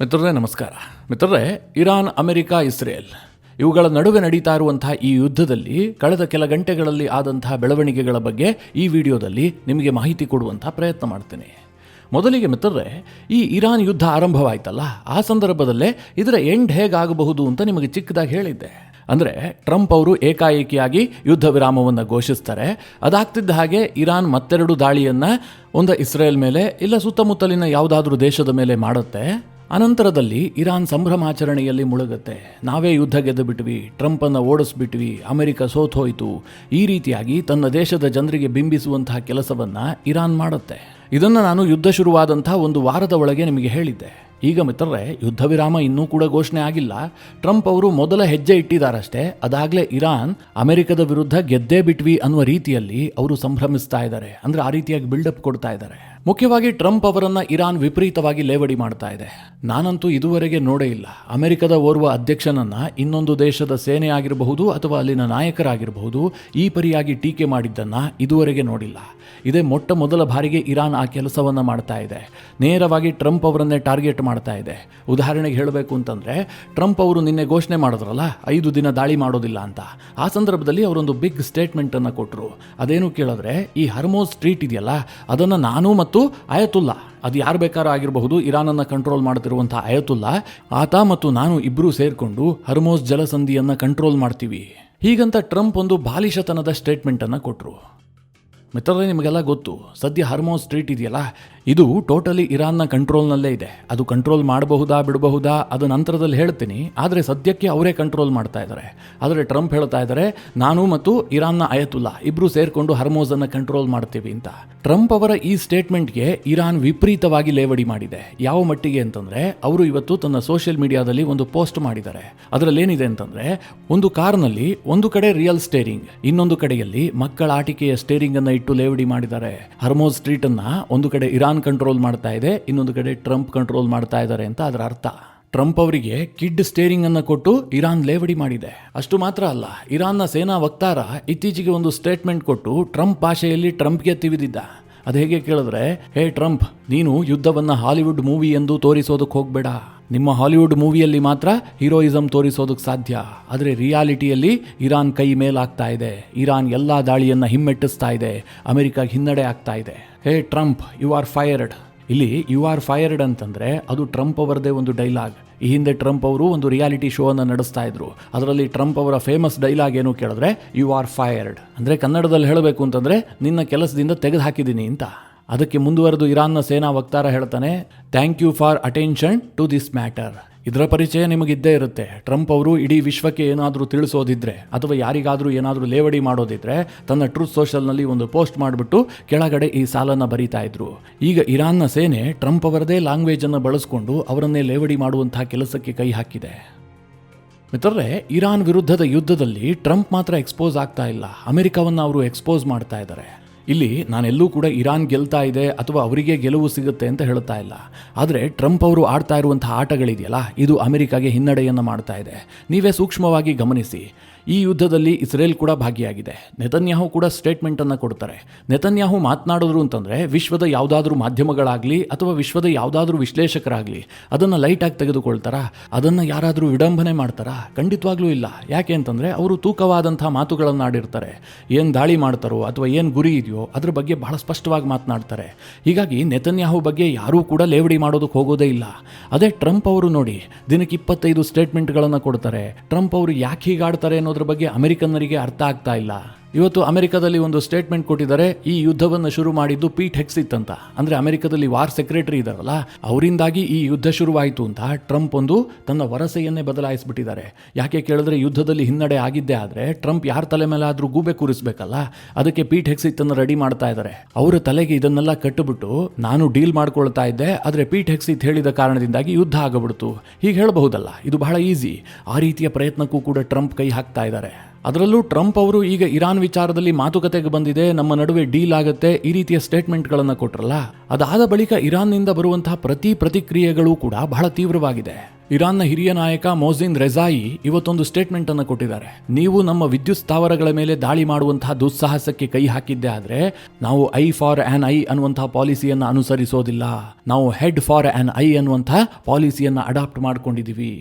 ಮಿತ್ರರೇ ನಮಸ್ಕಾರ. ಮಿತ್ರರೇ, ಇರಾನ್, ಅಮೆರಿಕ, ಇಸ್ರೇಲ್ ಇವುಗಳ ನಡುವೆ ನಡೀತಾ ಇರುವಂತಹ ಈ ಯುದ್ಧದಲ್ಲಿ ಕಳೆದ ಕೆಲ ಗಂಟೆಗಳಲ್ಲಿ ಆದಂತಹ ಬೆಳವಣಿಗೆಗಳ ಬಗ್ಗೆ ಈ ವಿಡಿಯೋದಲ್ಲಿ ನಿಮಗೆ ಮಾಹಿತಿ ಕೊಡುವಂತಹ ಪ್ರಯತ್ನ ಮಾಡ್ತೇನೆ. ಮೊದಲಿಗೆ ಮಿತ್ರರೇ, ಈ ಇರಾನ್ ಯುದ್ಧ ಆರಂಭವಾಯ್ತಲ್ಲ, ಆ ಸಂದರ್ಭದಲ್ಲೇ ಇದರ ಎಂಡ್ ಹೇಗಾಗಬಹುದು ಅಂತ ನಿಮಗೆ ಚಿಕ್ಕದಾಗಿ ಹೇಳಿದ್ದೆ. ಅಂದರೆ ಟ್ರಂಪ್ ಅವರು ಏಕಾಏಕಿಯಾಗಿ ಯುದ್ಧ ವಿರಾಮವನ್ನು ಘೋಷಿಸ್ತಾರೆ. ಅದಾಗ್ತಿದ್ದ ಹಾಗೆ ಇರಾನ್ ಮತ್ತೆರಡು ದಾಳಿಯನ್ನು ಒಂದು ಇಸ್ರೇಲ್ ಮೇಲೆ ಇಲ್ಲ ಸುತ್ತಮುತ್ತಲಿನ ಯಾವುದಾದ್ರೂ ದೇಶದ ಮೇಲೆ ಮಾಡುತ್ತೆ. ಅನಂತರದಲ್ಲಿ ಇರಾನ್ ಸಂಭ್ರಮಾಚರಣೆಯಲ್ಲಿ ಮುಳುಗುತ್ತೆ. ನಾವೇ ಯುದ್ಧ ಗೆದ್ದು ಬಿಟ್ವಿ, ಟ್ರಂಪನ್ನು ಓಡಿಸ್ಬಿಟ್ವಿ, ಅಮೆರಿಕ ಸೋತೋಯ್ತು, ಈ ರೀತಿಯಾಗಿ ತನ್ನ ದೇಶದ ಜನರಿಗೆ ಬಿಂಬಿಸುವಂತಹ ಕೆಲಸವನ್ನು ಇರಾನ್ ಮಾಡುತ್ತೆ. ಇದನ್ನು ನಾನು ಯುದ್ಧ ಶುರುವಾದಂಥ ಒಂದು ವಾರದ ಒಳಗೆ ನಿಮಗೆ ಹೇಳಿದ್ದೆ. ಈಗ ಮಿತ್ರರೇ, ಯುದ್ಧ ವಿರಾಮ ಇನ್ನೂ ಕೂಡ ಘೋಷಣೆ ಆಗಿಲ್ಲ. ಟ್ರಂಪ್ ಅವರು ಮೊದಲ ಹೆಜ್ಜೆ ಇಟ್ಟಿದ್ದಾರಷ್ಟೇ. ಅದಾಗಲೇ ಇರಾನ್ ಅಮೆರಿಕದ ವಿರುದ್ಧ ಗೆದ್ದೇ ಬಿಟ್ವಿ ಅನ್ನುವ ರೀತಿಯಲ್ಲಿ ಅವರು ಸಂಭ್ರಮಿಸ್ತಾ ಇದ್ದಾರೆ. ಅಂದರೆ ಆ ರೀತಿಯಾಗಿ ಬಿಲ್ಡಪ್ ಕೊಡ್ತಾ ಇದ್ದಾರೆ. ಮುಖ್ಯವಾಗಿ ಟ್ರಂಪ್ ಅವರನ್ನ ಇರಾನ್ ವಿಪರೀತವಾಗಿ ಲೇವಡಿ ಮಾಡ್ತಾ ಇದೆ. ನಾನಂತೂ ಇದುವರೆಗೆ ನೋಡೇ ಇಲ್ಲ ಅಮೆರಿಕದ ಓರ್ವ ಅಧ್ಯಕ್ಷನನ್ನ ಇನ್ನೊಂದು ದೇಶದ ಸೇನೆ ಆಗಿರಬಹುದು ಅಥವಾ ಅಲ್ಲಿನ ನಾಯಕರಾಗಿರಬಹುದು ಈ ಪರಿಯಾಗಿ ಟೀಕೆ ಮಾಡಿದ್ದನ್ನ ಇದುವರೆಗೆ ನೋಡಿಲ್ಲ. ಇದೇ ಮೊಟ್ಟ ಮೊದಲ ಬಾರಿಗೆ ಇರಾನ್ ಆ ಕೆಲಸವನ್ನ ಮಾಡ್ತಾ ಇದೆ. ನೇರವಾಗಿ ಟ್ರಂಪ್ ಅವರನ್ನೇ ಟಾರ್ಗೆಟ್ ಮಾಡ್ತಾ ಇದೆ. ಉದಾಹರಣೆಗೆ ಹೇಳಬೇಕು ಅಂತಂದ್ರೆ, ಟ್ರಂಪ್ ಅವರು ನಿನ್ನೆ ಘೋಷಣೆ ಮಾಡಿದ್ರಲ್ಲ 5 ದಿನ ದಾಳಿ ಮಾಡೋದಿಲ್ಲ ಅಂತ. ಆ ಸಂದರ್ಭದಲ್ಲಿ ಅವರೊಂದು ಬಿಗ್ ಸ್ಟೇಟ್ಮೆಂಟ್ ಅನ್ನ ಕೊಟ್ಟರು. ಅದೇನು ಕೇಳಿದ್ರೆ, ಈ ಹರ್ಮೋಸ್ ಸ್ಟ್ರೀಟ್ ಇದೆಯಲ್ಲ, ಅದನ್ನು ನಾನು ಮತ್ತು ಅಯತುಲ್ಲಾ, ಅದು ಯಾರು ಬೇಕಾದ್ರೂ ಆಗಿರಬಹುದು, ಇರಾನನ್ನು ಕಂಟ್ರೋಲ್ ಮಾಡ್ತಿರುವಂಥ ಅಯತುಲ್ಲಾ, ಆತ ಮತ್ತು ನಾನು ಇಬ್ಬರೂ ಸೇರಿಕೊಂಡು ಹರ್ಮೋಸ್ ಜಲಸಂಧಿಯನ್ನು ಕಂಟ್ರೋಲ್ ಮಾಡ್ತೀವಿ, ಹೀಗಂತ ಟ್ರಂಪ್ ಒಂದು ಬಾಲಿಶತನದ ಸ್ಟೇಟ್ಮೆಂಟನ್ನು ಕೊಟ್ಟರು. ಮಿತ್ರರೇ, ನಿಮಗೆಲ್ಲ ಗೊತ್ತು, ಸದ್ಯ ಹರ್ಮೋಸ್ ಸ್ಟ್ರೀಟ್ ಇದೆಯಲ್ಲ, ಇದು ಟೋಟಲಿ ಇರಾನ್ನ ಕಂಟ್ರೋಲ್ನಲ್ಲೇ ಇದೆ. ಅದು ಕಂಟ್ರೋಲ್ ಮಾಡಬಹುದಾ ಬಿಡಬಹುದಾ ಅದು ನಂತರದಲ್ಲಿ ಹೇಳ್ತೀನಿ. ಆದರೆ ಸದ್ಯಕ್ಕೆ ಅವರೇ ಕಂಟ್ರೋಲ್ ಮಾಡ್ತಾ ಇದ್ದಾರೆ. ಆದರೆ ಟ್ರಂಪ್ ಹೇಳ್ತಾ ಇದ್ದಾರೆ, ನಾನು ಮತ್ತು ಇರಾನ್ನ ಅಯತುಲ್ಲಾ ಇಬ್ಬರು ಸೇರಿಕೊಂಡು ಹರ್ಮೋಸನ್ನು ಕಂಟ್ರೋಲ್ ಮಾಡ್ತೀವಿ ಅಂತ. ಟ್ರಂಪ್ ಅವರ ಈ ಸ್ಟೇಟ್ಮೆಂಟ್ಗೆ ಇರಾನ್ ವಿಪರೀತವಾಗಿ ಲೇವಡಿ ಮಾಡಿದೆ. ಯಾವ ಮಟ್ಟಿಗೆ ಅಂತಂದರೆ, ಅವರು ಇವತ್ತು ತನ್ನ ಸೋಷಿಯಲ್ ಮೀಡಿಯಾದಲ್ಲಿ ಒಂದು ಪೋಸ್ಟ್ ಮಾಡಿದ್ದಾರೆ. ಅದರಲ್ಲಿ ಏನಿದೆ ಅಂತಂದರೆ, ಒಂದು ಕಾರ್ನಲ್ಲಿ ಒಂದು ಕಡೆ ರಿಯಲ್ ಸ್ಟೇರಿಂಗ್, ಇನ್ನೊಂದು ಕಡೆಯಲ್ಲಿ ಮಕ್ಕಳ ಆಟಿಕೆಯ ಸ್ಟೇರಿಂಗ್ ಅನ್ನು ಇಟ್ಟು ಲೇವಡಿ ಮಾಡಿದ್ದಾರೆ. ಹರ್ಮೋಸ್ ಸ್ಟ್ರೀಟ್ ಅನ್ನ ಒಂದು ಕಡೆ ಇರಾನ್ ಕಂಟ್ರೋಲ್ ಮಾಡ್ತಾ ಇದೆ, ಇನ್ನೊಂದು ಕಡೆ ಟ್ರಂಪ್ ಕಂಟ್ರೋಲ್ ಮಾಡ್ತಾ ಇದ್ದಾರೆ ಅಂತ ಅದರ ಅರ್ಥ. ಟ್ರಂಪ್ ಅವರಿಗೆ ಕಿಡ್ ಸ್ಟೇರಿಂಗ್ ಅನ್ನು ಕೊಟ್ಟು ಇರಾನ್ ಲೇವಡಿ ಮಾಡಿದೆ. ಅಷ್ಟು ಮಾತ್ರ ಅಲ್ಲ, ಇರಾನ್ನ ಸೇನಾ ವಕ್ತಾರ ಇತ್ತೀಚೆಗೆ ಒಂದು ಸ್ಟೇಟ್ಮೆಂಟ್ ಕೊಟ್ಟು ಟ್ರಂಪ್ ಭಾಷೆಯಲ್ಲಿ ಟ್ರಂಪ್ಗೆ ತಿವಿದಿದ್ದ. ಅದು ಹೇಗೆ ಕೇಳಿದ್ರೆ, ಹೇ ಟ್ರಂಪ್, ನೀನು ಯುದ್ಧವನ್ನ ಹಾಲಿವುಡ್ ಮೂವಿ ಎಂದು ತೋರಿಸೋದಕ್ಕೆ ಹೋಗಬೇಡ. ನಿಮ್ಮ ಹಾಲಿವುಡ್ ಮೂವಿಯಲ್ಲಿ ಮಾತ್ರ ಹೀರೋಯಿಸಮ್ ತೋರಿಸೋದಕ್ಕೆ ಸಾಧ್ಯ. ಆದರೆ ರಿಯಾಲಿಟಿಯಲ್ಲಿ ಇರಾನ್ ಕೈ ಮೇಲಾಗ್ತಾ ಇದೆ. ಇರಾನ್ ಎಲ್ಲ ದಾಳಿಯನ್ನು ಹಿಮ್ಮೆಟ್ಟಿಸ್ತಾ ಇದೆ. ಅಮೆರಿಕಾಗೆ ಹಿನ್ನಡೆ ಆಗ್ತಾ ಇದೆ. ಹೇ ಟ್ರಂಪ್, ಯು ಆರ್ ಫೈರ್ಡ್. ಇಲ್ಲಿ ಯು ಆರ್ ಫೈರ್ಡ್ ಅಂತಂದರೆ ಅದು ಟ್ರಂಪ್ ಅವರದೇ ಒಂದು ಡೈಲಾಗ್. ಈ ಹಿಂದೆ ಟ್ರಂಪ್ ಅವರು ಒಂದು ರಿಯಾಲಿಟಿ ಶೋ ಅನ್ನು ನಡೆಸ್ತಾ ಇದ್ರು. ಅದರಲ್ಲಿ ಟ್ರಂಪ್ ಅವರ ಫೇಮಸ್ ಡೈಲಾಗ್ ಏನು ಕೇಳಿದ್ರೆ, ಯು ಆರ್ ಫೈರ್ಡ್ ಅಂದರೆ ಕನ್ನಡದಲ್ಲಿ ಹೇಳಬೇಕು ಅಂತಂದರೆ, ನಿನ್ನ ಕೆಲಸದಿಂದ ತೆಗೆದು ಹಾಕಿದ್ದೀನಿ ಅಂತ. ಅದಕ್ಕೆ ಮುಂದುವರೆದು ಇರಾನ್ನ ಸೇನಾ ವಕ್ತಾರ ಹೇಳ್ತಾನೆ, thank you for attention to this matter. ಇದರ ಪರಿಚಯ ನಿಮಗಿದ್ದೇ ಇರುತ್ತೆ. ಟ್ರಂಪ್ ಅವರು ಇಡೀ ವಿಶ್ವಕ್ಕೆ ಏನಾದರೂ ತಿಳಿಸೋದಿದ್ರೆ ಅಥವಾ ಯಾರಿಗಾದರೂ ಏನಾದರೂ ಲೇವಡಿ ಮಾಡೋದಿದ್ರೆ ತನ್ನ ಟ್ರೂತ್ ಸೋಷಲ್ನಲ್ಲಿ ಒಂದು ಪೋಸ್ಟ್ ಮಾಡಿಬಿಟ್ಟು ಕೆಳಗಡೆ ಈ ಸಾಲನ್ನು ಬರೀತಾ ಇದ್ರು. ಈಗ ಇರಾನ್ನ ಸೇನೆ ಟ್ರಂಪ್ ಅವರದೇ ಲ್ಯಾಂಗ್ವೇಜನ್ನು ಬಳಸಿಕೊಂಡು ಅವರನ್ನೇ ಲೇವಡಿ ಮಾಡುವಂತಹ ಕೆಲಸಕ್ಕೆ ಕೈ ಹಾಕಿದೆ. ಮಿತ್ರರೇ, ಇರಾನ್ ವಿರುದ್ಧದ ಯುದ್ಧದಲ್ಲಿ ಟ್ರಂಪ್ ಮಾತ್ರ ಎಕ್ಸ್ಪೋಸ್ ಆಗ್ತಾ ಇಲ್ಲ, ಅಮೆರಿಕವನ್ನು ಅವರು ಎಕ್ಸ್ಪೋಸ್ ಮಾಡ್ತಾ ಇದ್ದಾರೆ. ಇಲ್ಲಿ ನಾನೆಲ್ಲೂ ಕೂಡ ಇರಾನ್ ಗೆಲ್ತಾ ಇದೆ ಅಥವಾ ಅವರಿಗೆ ಗೆಲುವು ಸಿಗುತ್ತೆ ಅಂತ ಹೇಳ್ತಾ ಇಲ್ಲ. ಆದರೆ ಟ್ರಂಪ್ ಅವರು ಆಡ್ತಾ ಇರುವಂತಹ ಆಟಗಳಿದೆಯಲ್ಲ, ಇದು ಅಮೆರಿಕಾಗೆ ಹಿನ್ನಡೆಯನ್ನು ಮಾಡ್ತಾ ಇದೆ. ನೀವೇ ಸೂಕ್ಷ್ಮವಾಗಿ ಗಮನಿಸಿ. ಈ ಯುದ್ಧದಲ್ಲಿ ಇಸ್ರೇಲ್ ಕೂಡ ಭಾಗಿಯಾಗಿದೆ. ನೆತನ್ಯಾಹು ಕೂಡ ಸ್ಟೇಟ್ಮೆಂಟನ್ನು ಕೊಡ್ತಾರೆ. ನೆತನ್ಯಾಹು ಮಾತನಾಡಿದ್ರು ಅಂತಂದರೆ ವಿಶ್ವದ ಯಾವುದಾದ್ರೂ ಮಾಧ್ಯಮಗಳಾಗಲಿ ಅಥವಾ ವಿಶ್ವದ ಯಾವುದಾದ್ರೂ ವಿಶ್ಲೇಷಕರಾಗಲಿ ಅದನ್ನು ಲೈಟಾಗಿ ತೆಗೆದುಕೊಳ್ತಾರಾ? ಅದನ್ನು ಯಾರಾದರೂ ವಿಡಂಬನೆ ಮಾಡ್ತಾರಾ? ಖಂಡಿತವಾಗ್ಲೂ ಇಲ್ಲ. ಯಾಕೆ ಅಂತಂದರೆ ಅವರು ತೂಕವಾದಂಥ ಮಾತುಗಳನ್ನು ಆಡಿರ್ತಾರೆ. ಏನು ದಾಳಿ ಮಾಡ್ತಾರೋ ಅಥವಾ ಏನು ಗುರಿ ಇದೆಯೋ ಅದ್ರ ಬಗ್ಗೆ ಬಹಳ ಸ್ಪಷ್ಟವಾಗಿ ಮಾತನಾಡ್ತಾರೆ. ಹೀಗಾಗಿ ನೆತನ್ಯಾಹು ಬಗ್ಗೆ ಯಾರೂ ಕೂಡ ಲೇವಡಿ ಮಾಡೋದಕ್ಕೆ ಹೋಗೋದೇ ಇಲ್ಲ. ಅದೇ ಟ್ರಂಪ್ ಅವರು ನೋಡಿ, ದಿನಕ್ಕೆ 25 ಸ್ಟೇಟ್ಮೆಂಟ್ಗಳನ್ನು ಕೊಡ್ತಾರೆ. ಟ್ರಂಪ್ ಅವರು ಯಾಕೆ ಹೀಗಾಡ್ತಾರೆ ಅನ್ನೋದ್ರ ಬಗ್ಗೆ ಅಮೆರಿಕನ್ನರಿಗೆ ಅರ್ಥ ಆಗ್ತಾ ಇಲ್ಲ. ಇವತ್ತು ಅಮೆರಿಕದಲ್ಲಿ ಒಂದು ಸ್ಟೇಟ್ಮೆಂಟ್ ಕೊಟ್ಟಿದ್ದಾರೆ, ಈ ಯುದ್ಧವನ್ನು ಶುರು ಮಾಡಿದ್ದು ಪೀಟ್ ಹೆಕ್ಸಿತ್ ಅಂತ. ಅಂದರೆ ಅಮೆರಿಕದಲ್ಲಿ ವಾರ್ ಸೆಕ್ರೆಟರಿ ಇದ್ದಾರಲ್ಲ, ಅವರಿಂದಾಗಿ ಈ ಯುದ್ಧ ಶುರುವಾಯಿತು ಅಂತ ಟ್ರಂಪ್ ಒಂದು ತನ್ನ ವರಸೆಯನ್ನೇ ಬದಲಾಯಿಸಿಬಿಟ್ಟಿದ್ದಾರೆ. ಯಾಕೆ ಕೇಳಿದ್ರೆ, ಯುದ್ಧದಲ್ಲಿ ಹಿನ್ನಡೆ ಆಗಿದ್ದೇ ಆದರೆ ಟ್ರಂಪ್ ಯಾರ ತಲೆ ಮೇಲೆ ಆದರೂ ಗೂಬೆ ಕೂರಿಸ್ಬೇಕಲ್ಲ, ಅದಕ್ಕೆ ಪೀಟ್ ಹೆಕ್ಸಿತ್ ಅನ್ನು ರೆಡಿ ಮಾಡ್ತಾ ಇದ್ದಾರೆ. ಅವರ ತಲೆಗೆ ಇದನ್ನೆಲ್ಲ ಕಟ್ಟಿಬಿಟ್ಟು ನಾನು ಡೀಲ್ ಮಾಡ್ಕೊಳ್ತಾ ಇದ್ದೆ, ಆದರೆ ಪೀಟ್ ಹೆಕ್ಸಿತ್ ಹೇಳಿದ ಕಾರಣದಿಂದಾಗಿ ಯುದ್ಧ ಆಗಬಿಡ್ತು, ಹೀಗೆ ಹೇಳಬಹುದಲ್ಲ. ಇದು ಬಹಳ ಈಸಿ. ಆ ರೀತಿಯ ಪ್ರಯತ್ನಕ್ಕೂ ಕೂಡ ಟ್ರಂಪ್ ಕೈ ಹಾಕ್ತಾ ಇದ್ದಾರೆ. ಅದರಲ್ಲೂ ಟ್ರಂಪ್ ಅವರು ಈಗ ಇರಾನ್ ವಿಚಾರದಲ್ಲಿ ಮಾತುಕತೆಗೆ ಬಂದಿದೆ, ನಮ್ಮ ನಡುವೆ ಡೀಲ್ ಆಗುತ್ತೆ, ಈ ರೀತಿಯ ಸ್ಟೇಟ್ಮೆಂಟ್ಗಳನ್ನು ಕೊಟ್ರಲ್ಲ, ಅದಾದ ಬಳಿಕ ಇರಾನ್ನಿಂದ ಬರುವಂತಹ ಪ್ರತಿಕ್ರಿಯೆಗಳು ಕೂಡ ಬಹಳ ತೀವ್ರವಾಗಿದೆ. ಇರಾನ್ನ ಹಿರಿಯ ನಾಯಕ ಮೊಹಸಿನ್ ರೆಜಾಯಿ ಇವತ್ತೊಂದು ಸ್ಟೇಟ್ಮೆಂಟ್ ಅನ್ನು ಕೊಟ್ಟಿದ್ದಾರೆ. ನೀವು ನಮ್ಮ ವಿದ್ಯುತ್ ಸ್ಥಾವರಗಳ ಮೇಲೆ ದಾಳಿ ಮಾಡುವಂತಹ ದುಸ್ಸಾಹಸಕ್ಕೆ ಕೈ ಹಾಕಿದ್ದೆ ಆದ್ರೆ ನಾವು ಐ ಫಾರ್ ಆನ್ ಐ ಅನ್ನುವಂತಹ ಪಾಲಿಸಿಯನ್ನು ಅನುಸರಿಸೋದಿಲ್ಲ, ನಾವು ಹೆಡ್ ಫಾರ್ ಆನ್ ಐ ಅನ್ನುವಂತಹ ಪಾಲಿಸಿಯನ್ನು ಅಡಾಪ್ಟ್ ಮಾಡ್ಕೊಂಡಿದ್ದೀವಿ.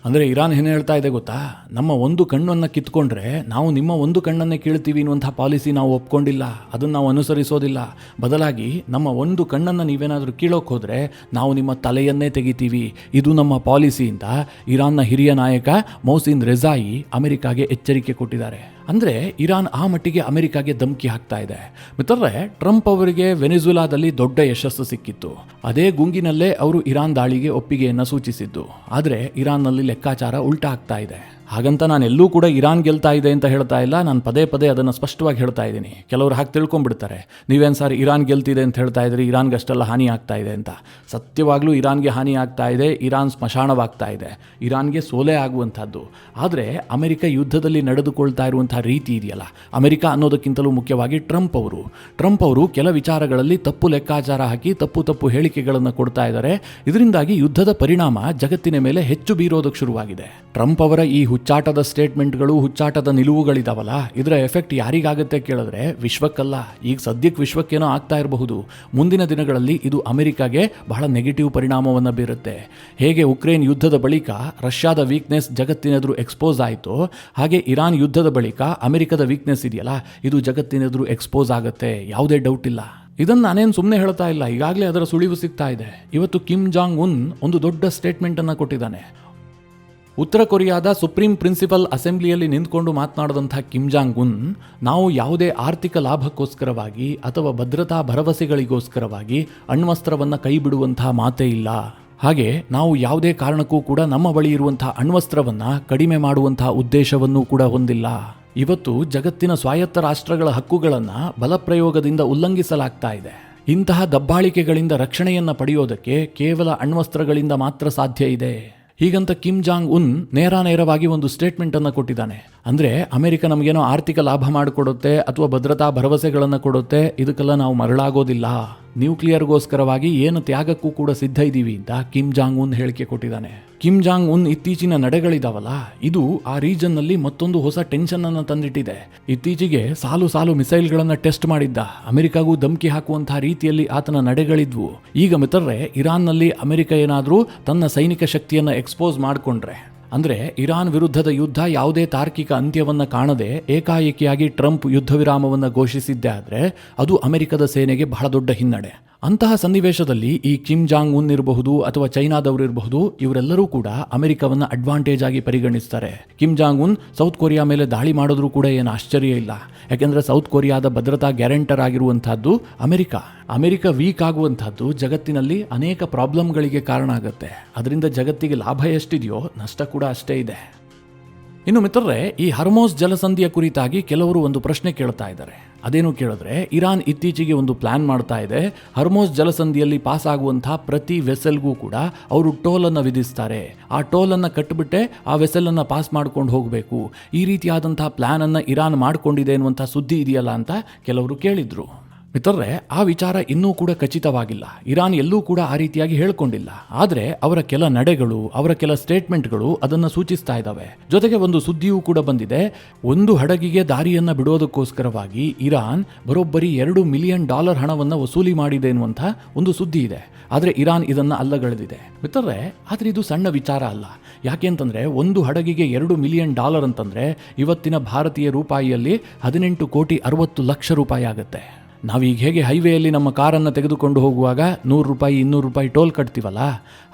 ಅಂದರೆ ಇರಾನ್ ಏನು ಹೇಳ್ತಾ ಇದೆ ಗೊತ್ತಾ, ನಮ್ಮ ಒಂದು ಕಣ್ಣನ್ನು ಕಿತ್ಕೊಂಡ್ರೆ ನಾವು ನಿಮ್ಮ ಒಂದು ಕಣ್ಣನ್ನೇ ಕೀಳ್ತೀವಿ ಅನ್ನುವಂಥ ಪಾಲಿಸಿ ನಾವು ಒಪ್ಕೊಂಡಿಲ್ಲ, ಅದನ್ನು ನಾವು ಅನುಸರಿಸೋದಿಲ್ಲ. ಬದಲಾಗಿ ನಮ್ಮ ಒಂದು ಕಣ್ಣನ್ನು ನೀವೇನಾದರೂ ಕೀಳೋಕೆ ಹೋದರೆ ನಾವು ನಿಮ್ಮ ತಲೆಯನ್ನೇ ತೆಗಿತೀವಿ. ಇದು ನಮ್ಮ ಪಾಲಿಸಿಯಿಂದ ಇರಾನ್ನ ಹಿರಿಯ ನಾಯಕ ಮೊಹಸಿನ್ ರೆಜಾಯಿ ಅಮೆರಿಕಾಗೆ ಎಚ್ಚರಿಕೆ ಕೊಟ್ಟಿದ್ದಾರೆ. ಅಂದರೆ ಇರಾನ್ ಆ ಮಟ್ಟಿಗೆ ಅಮೆರಿಕಾಗೆ ಧಮಕಿ ಹಾಕ್ತಾ ಇದೆ. ಮಿತ್ರರೇ, ಟ್ರಂಪ್ ಅವರಿಗೆ ವೆನೆಜುಲಾದಲ್ಲಿ ದೊಡ್ಡ ಯಶಸ್ಸು ಸಿಕ್ಕಿತ್ತು. ಅದೇ ಗುಂಗಿನಲ್ಲೇ ಅವರು ಇರಾನ್ ದಾಳಿಗೆ ಒಪ್ಪಿಗೆಯನ್ನು ಸೂಚಿಸಿದ್ದು. ಆದರೆ ಇರಾನ್ನಲ್ಲಿ ಲೆಕ್ಕಾಚಾರ ಉಲ್ಟಾ ಆಗ್ತಾ ಇದೆ. ಹಾಗಂತ ನಾನು ಎಲ್ಲೂ ಕೂಡ ಇರಾನ್ ಗೆಲ್ತಾ ಇದೆ ಅಂತ ಹೇಳ್ತಾ ಇಲ್ಲ, ನಾನು ಪದೇ ಪದೇ ಅದನ್ನು ಸ್ಪಷ್ಟವಾಗಿ ಹೇಳ್ತಾ ಇದ್ದೀನಿ. ಕೆಲವರು ಹಾಗೆ ತಿಳ್ಕೊಂಡ್ಬಿಡ್ತಾರೆ, ನೀವೇನು ಸರ್ ಇರಾನ್ ಗೆಲ್ತಿದೆ ಅಂತ ಹೇಳ್ತಾ ಇದ್ರಿ, ಇರಾನ್ಗೆ ಅಷ್ಟೆಲ್ಲ ಹಾನಿ ಆಗ್ತಾ ಇದೆ ಅಂತ. ಸತ್ಯವಾಗ್ಲೂ ಇರಾನ್ಗೆ ಹಾನಿ ಆಗ್ತಾ ಇದೆ, ಇರಾನ್ ಸ್ಮಶಾನವಾಗ್ತಾ ಇದೆ, ಇರಾನ್ಗೆ ಸೋಲೆ ಆಗುವಂಥದ್ದು. ಆದರೆ ಅಮೆರಿಕ ಯುದ್ಧದಲ್ಲಿ ನಡೆದುಕೊಳ್ತಾ ಇರುವಂಥ ರೀತಿ ಇದೆಯಲ್ಲ, ಅಮೆರಿಕ ಅನ್ನೋದಕ್ಕಿಂತಲೂ ಮುಖ್ಯವಾಗಿ ಟ್ರಂಪ್ ಅವರು ಕೆಲ ವಿಚಾರಗಳಲ್ಲಿ ತಪ್ಪು ಲೆಕ್ಕಾಚಾರ ಹಾಕಿ ತಪ್ಪು ಹೇಳಿಕೆಗಳನ್ನು ಕೊಡ್ತಾ ಇದ್ದಾರೆ. ಇದರಿಂದಾಗಿ ಯುದ್ಧದ ಪರಿಣಾಮ ಜಗತ್ತಿನ ಮೇಲೆ ಹೆಚ್ಚು ಬೀರೋದಕ್ಕೆ ಶುರುವಾಗಿದೆ. ಟ್ರಂಪ್ ಅವರ ಈ ಹುಚ್ಚಾಟದ ಸ್ಟೇಟ್ಮೆಂಟ್ಗಳು, ಹುಚ್ಚಾಟದ ನಿಲುವುಗಳಿದಾವಲ್ಲ, ಇದರ ಎಫೆಕ್ಟ್ ಯಾರಿಗಾಗುತ್ತೆ ಕೇಳಿದ್ರೆ ವಿಶ್ವಕ್ಕಲ್ಲ. ಈಗ ಸದ್ಯಕ್ಕೆ ವಿಶ್ವಕ್ಕೇನೋ ಆಗ್ತಾ ಇರಬಹುದು, ಮುಂದಿನ ದಿನಗಳಲ್ಲಿ ಇದು ಅಮೆರಿಕಾಗೆ ಬಹಳ ನೆಗೆಟಿವ್ ಪರಿಣಾಮವನ್ನು ಬೀರುತ್ತೆ. ಹೇಗೆ ಉಕ್ರೇನ್ ಯುದ್ಧದ ಬಳಿಕ ರಷ್ಯಾದ ವೀಕ್ನೆಸ್ ಜಗತ್ತಿನೆದುರು ಎಕ್ಸ್ಪೋಸ್ ಆಯಿತು, ಹಾಗೆ ಇರಾನ್ ಯುದ್ಧದ ಬಳಿಕ ಅಮೆರಿಕದ ವೀಕ್ನೆಸ್ ಇದೆಯಲ್ಲ, ಇದು ಜಗತ್ತಿನೆದುರು ಎಕ್ಸ್ಪೋಸ್ ಆಗುತ್ತೆ, ಯಾವುದೇ ಡೌಟ್ ಇಲ್ಲ. ಇದನ್ನು ನಾನೇನು ಸುಮ್ಮನೆ ಹೇಳ್ತಾ ಇಲ್ಲ, ಈಗಾಗಲೇ ಅದರ ಸುಳಿವು ಸಿಗ್ತಾ ಇದೆ. ಇವತ್ತು ಕಿಮ್ ಜಾಂಗ್ ಉನ್ ಒಂದು ದೊಡ್ಡ ಸ್ಟೇಟ್ಮೆಂಟನ್ನು ಕೊಟ್ಟಿದ್ದಾನೆ. ಉತ್ತರ ಕೊರಿಯಾದ ಸುಪ್ರೀಂ ಪ್ರಿನ್ಸಿಪಲ್ ಅಸೆಂಬ್ಲಿಯಲ್ಲಿ ನಿಂತ್ಕೊಂಡು ಮಾತನಾಡಿದಂಥ ಕಿಮ್ ಜಾಂಗ್ ಉನ್, ನಾವು ಯಾವುದೇ ಆರ್ಥಿಕ ಲಾಭಕ್ಕೋಸ್ಕರವಾಗಿ ಅಥವಾ ಭದ್ರತಾ ಭರವಸೆಗಳಿಗೋಸ್ಕರವಾಗಿ ಅಣ್ವಸ್ತ್ರವನ್ನು ಕೈ ಬಿಡುವಂತಹ ಮಾತೇ ಇಲ್ಲ. ಹಾಗೆ ನಾವು ಯಾವುದೇ ಕಾರಣಕ್ಕೂ ಕೂಡ ನಮ್ಮ ಬಳಿ ಇರುವಂತಹ ಅಣ್ವಸ್ತ್ರವನ್ನು ಕಡಿಮೆ ಮಾಡುವಂತಹ ಉದ್ದೇಶವನ್ನೂ ಕೂಡ ಹೊಂದಿಲ್ಲ. ಇವತ್ತು ಜಗತ್ತಿನ ಸ್ವಾಯತ್ತ ರಾಷ್ಟ್ರಗಳ ಹಕ್ಕುಗಳನ್ನು ಬಲಪ್ರಯೋಗದಿಂದ ಉಲ್ಲಂಘಿಸಲಾಗ್ತಾ ಇದೆ. ಇಂತಹ ದಬ್ಬಾಳಿಕೆಗಳಿಂದ ರಕ್ಷಣೆಯನ್ನು ಪಡೆಯೋದಕ್ಕೆ ಕೇವಲ ಅಣ್ವಸ್ತ್ರಗಳಿಂದ ಮಾತ್ರ ಸಾಧ್ಯ ಇದೆ. ಹೀಗಂತ ಕಿಮ್ ಜಾಂಗ್ ಉನ್ ನೇರವಾಗಿ ಒಂದು ಸ್ಟೇಟ್ಮೆಂಟ್ ಅನ್ನು ಕೊಟ್ಟಿದ್ದಾನೆ. ಅಂದರೆ ಅಮೆರಿಕ ನಮಗೇನೋ ಆರ್ಥಿಕ ಲಾಭ ಮಾಡಿಕೊಡುತ್ತೆ ಅಥವಾ ಭದ್ರತಾ ಭರವಸೆಗಳನ್ನು ಕೊಡುತ್ತೆ, ಇದಕ್ಕೆಲ್ಲ ನಾವು ಮರಳಾಗೋದಿಲ್ಲ, ನ್ಯೂಕ್ಲಿಯರ್ಗೋಸ್ಕರವಾಗಿ ಏನು ತ್ಯಾಗಕ್ಕೂ ಕೂಡ ಸಿದ್ಧ ಇದ್ದೀವಿ ಅಂತ ಕಿಮ್ ಜಾಂಗ್ ಉನ್ ಹೇಳಿಕೆ ಕೊಟ್ಟಿದ್ದಾನೆ. ಕಿಮ್ ಜಾಂಗ್ ಉನ್ ಇತ್ತೀಚಿನ ನಡೆಗಳಿದಾವಲ್ಲ, ಇದು ಆ ರೀಜನ್ನಲ್ಲಿ ಮತ್ತೊಂದು ಹೊಸ ಟೆನ್ಷನ್ ಅನ್ನು ತಂದಿಟ್ಟಿದೆ. ಇತ್ತೀಚೆಗೆ ಸಾಲು ಮಿಸೈಲ್ಗಳನ್ನು ಟೆಸ್ಟ್ ಮಾಡಿದ್ದ, ಅಮೆರಿಕಾಗೂ ಧಮಕಿ ಹಾಕುವಂತಹ ರೀತಿಯಲ್ಲಿ ಆತನ ನಡೆಗಳಿದ್ವು. ಈಗ ಮಿತ್ರರೇ, ಇರಾನ್ನಲ್ಲಿ ಅಮೆರಿಕ ಏನಾದರೂ ತನ್ನ ಸೈನಿಕ ಶಕ್ತಿಯನ್ನು ಎಕ್ಸ್ಪೋಸ್ ಮಾಡಿಕೊಂಡ್ರೆ, ಅಂದರೆ ಇರಾನ್ ವಿರುದ್ಧದ ಯುದ್ಧ ಯಾವುದೇ ತಾರ್ಕಿಕ ಅಂತ್ಯವನ್ನು ಕಾಣದೆ ಏಕಾಏಕಿಯಾಗಿ ಟ್ರಂಪ್ ಯುದ್ಧ ವಿರಾಮವನ್ನು ಘೋಷಿಸಿದ್ದೇ ಆದರೆ ಅದು ಅಮೆರಿಕದ ಸೇನೆಗೆ ಬಹಳ ದೊಡ್ಡ ಹಿನ್ನಡೆ. ಅಂತಹ ಸನ್ನಿವೇಶದಲ್ಲಿ ಈ ಕಿಮ್ ಜಾಂಗ್ ಉನ್ ಇರಬಹುದು ಅಥವಾ ಚೈನಾದವರು ಇರಬಹುದು, ಇವರೆಲ್ಲರೂ ಕೂಡ ಅಮೆರಿಕವನ್ನು ಅಡ್ವಾಂಟೇಜ್ ಆಗಿ ಪರಿಗಣಿಸ್ತಾರೆ. Kim Jong Un South Korea ಮೇಲೆ ದಾಳಿ ಮಾಡಿದ್ರೂ ಕೂಡ ಏನು ಆಶ್ಚರ್ಯ ಇಲ್ಲ, ಯಾಕೆಂದರೆ ಸೌತ್ ಕೊರಿಯಾದ ಭದ್ರತಾ ಗ್ಯಾರಂಟರ್ ಆಗಿರುವಂತಹದ್ದು ಅಮೆರಿಕ ವೀಕ್ ಆಗುವಂತಹದ್ದು ಜಗತ್ತಿನಲ್ಲಿ ಅನೇಕ ಪ್ರಾಬ್ಲಮ್ಗಳಿಗೆ ಕಾರಣ ಆಗುತ್ತೆ. ಅದರಿಂದ ಜಗತ್ತಿಗೆ ಲಾಭ ಎಷ್ಟಿದೆಯೋ ನಷ್ಟ ಕೂಡ ಅಷ್ಟೇ ಇದೆ. ಇನ್ನು ಮಿತ್ರರೇ, ಈ ಹರ್ಮೋಸ್ ಜಲಸಂಧಿಯ ಕುರಿತಾಗಿ ಕೆಲವರು ಒಂದು ಪ್ರಶ್ನೆ ಕೇಳ್ತಾ ಇದ್ದಾರೆ. ಅದೇನು ಕೇಳಿದ್ರೆ, ಇರಾನ್ ಇತ್ತೀಚೆಗೆ ಒಂದು ಪ್ಲಾನ್ ಮಾಡ್ತಾ ಇದೆ. ಹರ್ಮೋಸ್ ಜಲಸಂಧಿಯಲ್ಲಿ ಪಾಸ್ ಆಗುವಂತಹ ಪ್ರತಿ ವೆಸೆಲ್ಗೂ ಕೂಡ ಅವರು ಟೋಲನ್ನು ವಿಧಿಸ್ತಾರೆ. ಆ ಟೋಲನ್ನು ಕಟ್ಟಿಬಿಟ್ಟೆ ಆ ವೆಸೆಲನ್ನು ಪಾಸ್ ಮಾಡ್ಕೊಂಡು ಹೋಗಬೇಕು. ಈ ರೀತಿಯಾದಂತಹ ಪ್ಲಾನನ್ನು ಇರಾನ್ ಮಾಡಿಕೊಂಡಿದೆ ಅನ್ನುವಂಥ ಸುದ್ದಿ ಇದೆಯಲ್ಲ ಅಂತ ಕೆಲವರು ಕೇಳಿದ್ರು. ಮಿತ್ರರೇ, ಆ ವಿಚಾರ ಇನ್ನೂ ಕೂಡ ಖಚಿತವಾಗಿಲ್ಲ. ಇರಾನ್ ಎಲ್ಲೂ ಕೂಡ ಆ ರೀತಿಯಾಗಿ ಹೇಳ್ಕೊಂಡಿಲ್ಲ. ಆದರೆ ಅವರ ಕೆಲ ನಡೆಗಳು, ಅವರ ಕೆಲ ಸ್ಟೇಟ್ಮೆಂಟ್ಗಳು ಅದನ್ನು ಸೂಚಿಸ್ತಾ ಇದ್ದಾವೆ. ಜೊತೆಗೆ ಒಂದು ಸುದ್ದಿಯೂ ಕೂಡ ಬಂದಿದೆ. ಒಂದು ಹಡಗಿಗೆ ದಾರಿಯನ್ನು ಬಿಡೋದಕ್ಕೋಸ್ಕರವಾಗಿ ಇರಾನ್ ಬರೋಬ್ಬರಿ $2 ಮಿಲಿಯನ್ ಹಣವನ್ನು ವಸೂಲಿ ಮಾಡಿದೆ ಎನ್ನುವಂಥ ಒಂದು ಸುದ್ದಿ ಇದೆ. ಆದರೆ ಇರಾನ್ ಇದನ್ನು ಅಲ್ಲಗಳೆದಿದೆ. ಮಿತ್ರರೇ, ಆದರೆ ಇದು ಸಣ್ಣ ವಿಚಾರ ಅಲ್ಲ. ಯಾಕೆ ಅಂತಂದರೆ, ಒಂದು ಹಡಗಿಗೆ $2 ಮಿಲಿಯನ್ ಅಂತಂದರೆ ಇವತ್ತಿನ ಭಾರತೀಯ ರೂಪಾಯಿಯಲ್ಲಿ 18,60,00,000 ಆಗುತ್ತೆ. ನಾವೀಗ ಹೇಗೆ ಹೈವೇಯಲ್ಲಿ ನಮ್ಮ ಕಾರನ್ನು ತೆಗೆದುಕೊಂಡು ಹೋಗುವಾಗ $100-200 ಟೋಲ್ ಕಟ್ತೀವಲ್ಲ,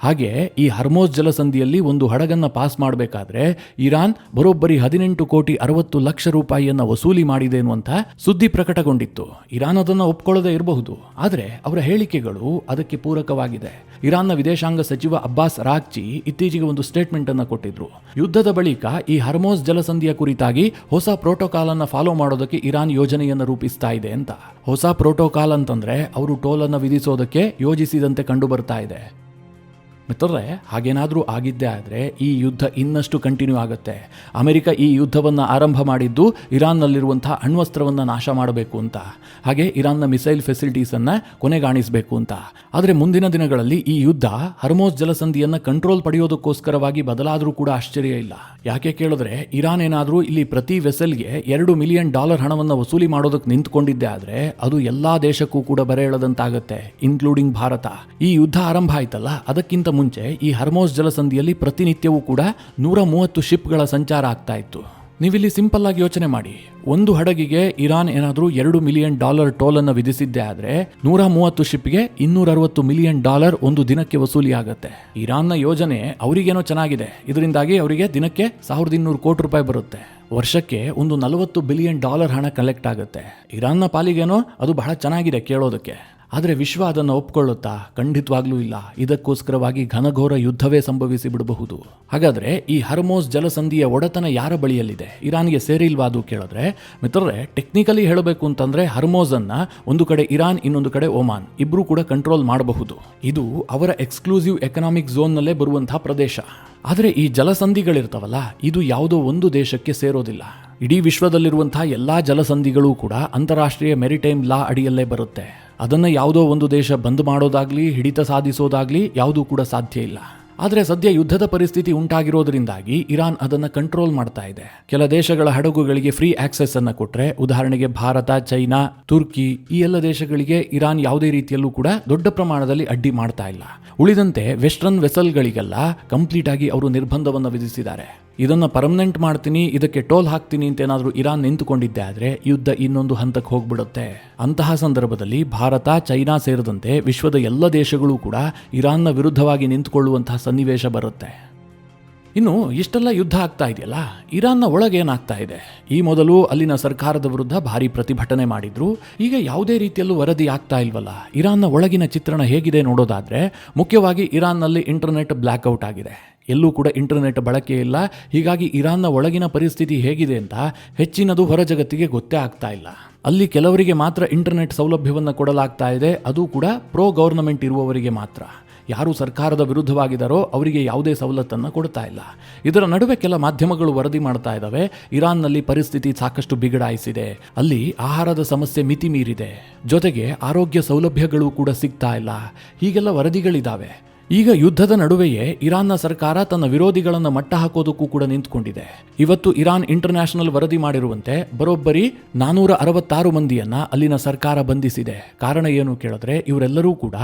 ಹಾಗೆ ಈ ಹರ್ಮೋಸ್ ಜಲಸಂಧಿಯಲ್ಲಿ ಒಂದು ಹಡಗನ್ನು ಪಾಸ್ ಮಾಡಬೇಕಾದ್ರೆ ಇರಾನ್ ಬರೋಬ್ಬರಿ 18,60,00,000 ವಸೂಲಿ ಮಾಡಿದೆ ಎನ್ನುವಂಥ ಸುದ್ದಿ ಪ್ರಕಟಗೊಂಡಿತ್ತು. ಇರಾನ್ ಅದನ್ನು ಒಪ್ಕೊಳ್ಳದೆ ಇರಬಹುದು, ಆದರೆ ಅವರ ಹೇಳಿಕೆಗಳು ಅದಕ್ಕೆ ಪೂರಕವಾಗಿದೆ. ಇರಾನ್ನ ವಿದೇಶಾಂಗ ಸಚಿವ ಅಬ್ಬಾಸ್ ಅರಾಗ್ಚಿ ಇತ್ತೀಚೆಗೆ ಒಂದು ಸ್ಟೇಟ್ಮೆಂಟ್ ಅನ್ನು ಕೊಟ್ಟಿದ್ರು. ಯುದ್ಧದ ಬಳಿಕ ಈ ಹರ್ಮೋಸ್ ಜಲಸಂಧಿಯ ಕುರಿತಾಗಿ ಹೊಸ ಪ್ರೋಟೋಕಾಲ್ ಅನ್ನು ಫಾಲೋ ಮಾಡೋದಕ್ಕೆ ಇರಾನ್ ಯೋಜನೆಯನ್ನು ರೂಪಿಸ್ತಾ ಇದೆ ಅಂತ. ಹೊಸ ಪ್ರೋಟೋಕಾಲ್ ಅಂತಂದ್ರೆ ಅವರು ಟೋಲ್ ಅನ್ನು ವಿಧಿಸೋದಕ್ಕೆ ಯೋಜಿಸಿದಂತೆ ಕಂಡು ಬರ್ತಾ ಇದೆ. ಮಿತ್ರರೇ, ಹಾಗೇನಾದರೂ ಆಗಿದ್ದೇ ಆದರೆ ಈ ಯುದ್ಧ ಇನ್ನಷ್ಟು ಕಂಟಿನ್ಯೂ ಆಗುತ್ತೆ. ಅಮೆರಿಕ ಈ ಯುದ್ಧವನ್ನು ಆರಂಭ ಮಾಡಿದ್ದು ಇರಾನ್ನಲ್ಲಿರುವಂತಹ ಅಣ್ವಸ್ತ್ರವನ್ನು ನಾಶ ಮಾಡಬೇಕು ಅಂತ, ಹಾಗೆ ಇರಾನ್ನ ಮಿಸೈಲ್ ಫೆಸಿಲಿಟೀಸನ್ನು ಕೊನೆಗಾಣಿಸಬೇಕು ಅಂತ. ಆದರೆ ಮುಂದಿನ ದಿನಗಳಲ್ಲಿ ಈ ಯುದ್ಧ ಹರ್ಮೋಸ್ ಜಲಸಂಧಿಯನ್ನು ಕಂಟ್ರೋಲ್ ಪಡೆಯೋದಕ್ಕೋಸ್ಕರವಾಗಿ ಬದಲಾದರೂ ಕೂಡ ಆಶ್ಚರ್ಯ ಇಲ್ಲ. ಯಾಕೆ ಕೇಳಿದ್ರೆ, ಇರಾನ್ ಏನಾದರೂ ಇಲ್ಲಿ ಪ್ರತಿ ವೆಸೆಲ್ಗೆ $2 ಮಿಲಿಯನ್ ಹಣವನ್ನು ವಸೂಲಿ ಮಾಡೋದಕ್ಕೆ ನಿಂತ್ಕೊಂಡಿದ್ದೆ ಆದರೆ ಅದು ಎಲ್ಲಾ ದೇಶಕ್ಕೂ ಕೂಡ ಬರೆ ಎಳೆದಂತಾಗುತ್ತೆ, ಇನ್ಕ್ಲೂಡಿಂಗ್ ಭಾರತ. ಈ ಯುದ್ಧ ಆರಂಭ ಆಯ್ತಲ್ಲ, ಅದಕ್ಕಿಂತ ಮುಂಚೆ ಈ ಹರ್ಮೋಸ್ ಜಲಸಂಧಿಯಲ್ಲಿ ಪ್ರತಿನಿತ್ಯವೂ ಕೂಡ 130 ಶಿಪ್ಗಳ ಸಂಚಾರ ಆಗ್ತಾ ಇತ್ತು. ನೀವಿಲ್ಲಿ ಸಿಂಪಲ್ ಆಗಿ ಯೋಚನೆ ಮಾಡಿ, ಒಂದು ಹಡಗಿಗೆ ಇರಾನ್ ಏನಾದರೂ $2 ಮಿಲಿಯನ್ ಟೋಲ್ ಅನ್ನು ವಿಧಿಸಿದ್ದೆ ಆದರೆ 130 ಶಿಪ್ಗೆ $260 ಮಿಲಿಯನ್ ಒಂದು ದಿನಕ್ಕೆ ವಸೂಲಿ ಆಗುತ್ತೆ. ಇರಾನ್ನ ಯೋಜನೆ ಅವರಿಗೇನೋ ಚೆನ್ನಾಗಿದೆ, ಇದರಿಂದಾಗಿ ಅವರಿಗೆ ದಿನಕ್ಕೆ $1200 ಕೋಟಿ ಬರುತ್ತೆ. ವರ್ಷಕ್ಕೆ ಒಂದು $40 ಬಿಲಿಯನ್ ಹಣ ಕಲೆಕ್ಟ್ ಆಗುತ್ತೆ. ಇರಾನ್ನ ಪಾಲಿಗೇನೋ ಅದು ಬಹಳ ಚೆನ್ನಾಗಿದೆ ಕೇಳೋದಕ್ಕೆ. ಆದರೆ ವಿಶ್ವ ಅದನ್ನು ಒಪ್ಕೊಳ್ಳುತ್ತಾ? ಖಂಡಿತವಾಗ್ಲೂ ಇಲ್ಲ. ಇದಕ್ಕೋಸ್ಕರವಾಗಿ ಘನಘೋರ ಯುದ್ಧವೇ ಸಂಭವಿಸಿ ಬಿಡಬಹುದು. ಹಾಗಾದ್ರೆ ಈ ಹರ್ಮೋಸ್ ಜಲಸಂಧಿಯ ಒಡೆತನ ಯಾರ ಬಳಿಯಲ್ಲಿದೆ? ಇರಾನ್ಗೆ ಸೇರಿಲ್ವಾ ಅದು ಕೇಳಿದ್ರೆ, ಮಿತ್ರರೇ, ಟೆಕ್ನಿಕಲಿ ಹೇಳಬೇಕು ಅಂತಂದ್ರೆ ಹರ್ಮೋಸ್ ಅನ್ನ ಒಂದು ಕಡೆ ಇರಾನ್, ಇನ್ನೊಂದು ಕಡೆ ಒಮಾನ್ ಇಬ್ರು ಕೂಡ ಕಂಟ್ರೋಲ್ ಮಾಡಬಹುದು. ಇದು ಅವರ ಎಕ್ಸ್ಕ್ಲೂಸಿವ್ ಎಕನಾಮಿಕ್ ಝೋನ್ ನಲ್ಲೇ ಬರುವಂತಹ ಪ್ರದೇಶ. ಆದರೆ ಈ ಜಲಸಂಧಿಗಳಿರ್ತಾವಲ್ಲ, ಇದು ಯಾವುದೋ ಒಂದು ದೇಶಕ್ಕೆ ಸೇರೋದಿಲ್ಲ. ಇಡೀ ವಿಶ್ವದಲ್ಲಿರುವಂತಹ ಎಲ್ಲಾ ಜಲಸಂಧಿಗಳು ಕೂಡ ಅಂತಾರಾಷ್ಟ್ರೀಯ ಮೆರಿಟೈಮ್ ಲಾ ಅಡಿಯಲ್ಲೇ ಬರುತ್ತೆ. ಅದನ್ನು ಯಾವುದೋ ಒಂದು ದೇಶ ಬಂದ್ ಮಾಡೋದಾಗ್ಲಿ, ಹಿಡಿತ ಸಾಧಿಸೋದಾಗ್ಲಿ ಯಾವುದೂ ಕೂಡ ಸಾಧ್ಯ ಇಲ್ಲ. ಆದರೆ ಸದ್ಯ ಯುದ್ಧದ ಪರಿಸ್ಥಿತಿ ಉಂಟಾಗಿರೋದ್ರಿಂದಾಗಿ ಇರಾನ್ ಅದನ್ನು ಕಂಟ್ರೋಲ್ ಮಾಡ್ತಾ ಇದೆ. ಕೆಲ ದೇಶಗಳ ಹಡಗುಗಳಿಗೆ ಫ್ರೀ ಆಕ್ಸೆಸ್ ಅನ್ನು ಕೊಟ್ರೆ, ಉದಾಹರಣೆಗೆ ಭಾರತ, ಚೈನಾ, ತುರ್ಕಿ, ಈ ಎಲ್ಲ ದೇಶಗಳಿಗೆ ಇರಾನ್ ಯಾವುದೇ ರೀತಿಯಲ್ಲೂ ಕೂಡ ದೊಡ್ಡ ಪ್ರಮಾಣದಲ್ಲಿ ಅಡ್ಡಿ ಮಾಡ್ತಾ ಇಲ್ಲ. ಉಳಿದಂತೆ ವೆಸ್ಟರ್ನ್ ವೆಸಲ್ಗಳಿಗೆಲ್ಲ ಕಂಪ್ಲೀಟ್ ಆಗಿ ಅವರು ನಿರ್ಬಂಧವನ್ನು ವಿಧಿಸಿದ್ದಾರೆ. ಇದನ್ನು ಪರ್ಮನೆಂಟ್ ಮಾಡ್ತೀನಿ, ಇದಕ್ಕೆ ಟೋಲ್ ಹಾಕ್ತೀನಿ ಅಂತ ಏನಾದರೂ ಇರಾನ್ ನಿಂತುಕೊಂಡಿದ್ದೆ ಆದರೆ ಯುದ್ಧ ಇನ್ನೊಂದು ಹಂತಕ್ಕೆ ಹೋಗ್ಬಿಡುತ್ತೆ. ಅಂತಹ ಸಂದರ್ಭದಲ್ಲಿ ಭಾರತ, ಚೈನಾ ಸೇರಿದಂತೆ ವಿಶ್ವದ ಎಲ್ಲ ದೇಶಗಳು ಕೂಡ ಇರಾನ್ನ ವಿರುದ್ಧವಾಗಿ ನಿಂತುಕೊಳ್ಳುವಂತಹ ಸನ್ನಿವೇಶ ಬರುತ್ತೆ. ಇನ್ನು ಇಷ್ಟೆಲ್ಲ ಯುದ್ಧ ಆಗ್ತಾ ಇದೆಯಲ್ಲ, ಇರಾನ್ನ ಒಳಗೇನಾಗ್ತಾ ಇದೆ? ಈ ಮೊದಲು ಅಲ್ಲಿನ ಸರ್ಕಾರದ ವಿರುದ್ಧ ಭಾರಿ ಪ್ರತಿಭಟನೆ ಮಾಡಿದ್ರು. ಈಗ ಯಾವುದೇ ರೀತಿಯಲ್ಲೂ ವರದಿ ಆಗ್ತಾ ಇಲ್ವಲ್ಲ. ಇರಾನ್ನ ಒಳಗಿನ ಚಿತ್ರಣ ಹೇಗಿದೆ ನೋಡೋದಾದ್ರೆ, ಮುಖ್ಯವಾಗಿ ಇರಾನ್ನಲ್ಲಿ ಇಂಟರ್ನೆಟ್ ಬ್ಲ್ಯಾಕ್ಔಟ್ ಆಗಿದೆ. ಎಲ್ಲೂ ಕೂಡ ಇಂಟರ್ನೆಟ್ ಬಳಕೆ ಇಲ್ಲ. ಹೀಗಾಗಿ ಇರಾನ್ನ ಒಳಗಿನ ಪರಿಸ್ಥಿತಿ ಹೇಗಿದೆ ಅಂತ ಹೆಚ್ಚಿನದು ಹೊರ ಜಗತ್ತಿಗೆ ಗೊತ್ತೇ ಆಗ್ತಾ ಇಲ್ಲ. ಅಲ್ಲಿ ಕೆಲವರಿಗೆ ಮಾತ್ರ ಇಂಟರ್ನೆಟ್ ಸೌಲಭ್ಯವನ್ನು ಕೊಡಲಾಗ್ತಾ ಇದೆ, ಅದು ಕೂಡ ಪ್ರೋ ಗವರ್ನಮೆಂಟ್ ಇರುವವರಿಗೆ ಮಾತ್ರ. ಯಾರು ಸರ್ಕಾರದ ವಿರುದ್ಧವಾಗಿದ್ದಾರೋ ಅವರಿಗೆ ಯಾವುದೇ ಸವಲತ್ತನ್ನು ಕೊಡ್ತಾ ಇಲ್ಲ. ಇದರ ನಡುವೆ ಕೆಲ ಮಾಧ್ಯಮಗಳು ವರದಿ ಮಾಡ್ತಾ ಇದ್ದಾವೆ, ಇರಾನ್ನಲ್ಲಿ ಪರಿಸ್ಥಿತಿ ಸಾಕಷ್ಟು ಬಿಗಡಾಯಿಸಿದೆ, ಅಲ್ಲಿ ಆಹಾರದ ಸಮಸ್ಯೆ ಮಿತಿ ಮೀರಿದೆ, ಜೊತೆಗೆ ಆರೋಗ್ಯ ಸೌಲಭ್ಯಗಳು ಕೂಡ ಸಿಗ್ತಾ ಇಲ್ಲ, ಹೀಗೆಲ್ಲ ವರದಿಗಳಿದ್ದಾವೆ. ಈಗ ಯುದ್ಧದ ನಡುವೆಯೇ ಇರಾನ್ನ ಸರ್ಕಾರ ತನ್ನ ವಿರೋಧಿಗಳನ್ನು ಮಟ್ಟ ಹಾಕೋದಕ್ಕೂ ಕೂಡ ನಿಂತುಕೊಂಡಿದೆ. ಇವತ್ತು ಇರಾನ್ ಇಂಟರ್ನ್ಯಾಷನಲ್ ವರದಿ ಮಾಡಿರುವಂತೆ ಬರೋಬ್ಬರಿ 466 ಮಂದಿಯನ್ನ ಅಲ್ಲಿನ ಸರ್ಕಾರ ಬಂಧಿಸಿದೆ. ಕಾರಣ ಏನು ಕೇಳಿದ್ರೆ, ಇವರೆಲ್ಲರೂ ಕೂಡ